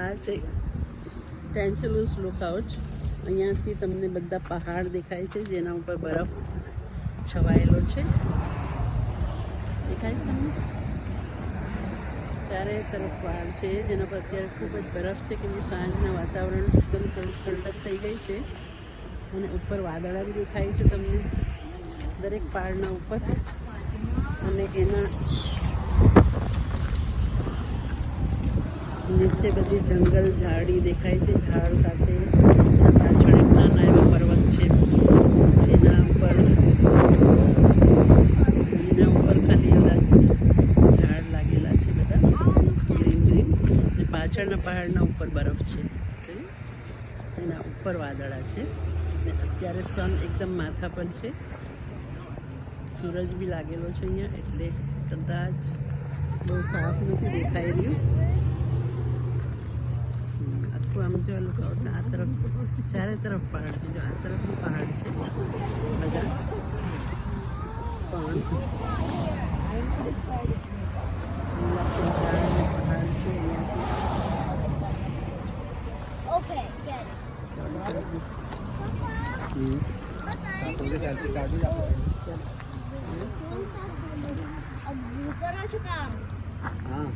આ છે ટેન્ચલુસ લુકઆઉટ. અહીંયાથી તમને બધા પહાડ દેખાય છે જેના ઉપર બરફ છવાયેલો છે. દેખાય તમને? ચારે તરફ પહાડ છે જેના પર અત્યારે ખૂબ જ બરફ છે કેમ કે સાંજના વાતાવરણ એકદમ થોડુંક ઠંડક થઈ ગઈ છે. અને ઉપર વાદળા બી દેખાય છે તમને દરેક પહાડના ઉપર. અને એના નીચે બધી જંગલ ઝાડી દેખાય છે. ઝાડ સાથે એના પાછળ એક નાના એવા પર્વત છે જેના ઉપર ખાલી ઓલા ઝાડ લાગેલા છે બધા ગ્રીન ગ્રીન. અને પાછળના પહાડના ઉપર બરફ છે. એના ઉપર વાદળા છે. ને અત્યારે સન એકદમ માથા પર છે. સૂરજ બી લાગેલો છે અહીંયા એટલે કદાચ બહુ સાફ નથી દેખાઈ રહ્યું. આખું આમ જો લુકઆઉટ આ તરફ ચારે તરફ પહાડ છે. જો આ તરફ બી પહાડ છે બધા પણ हाँ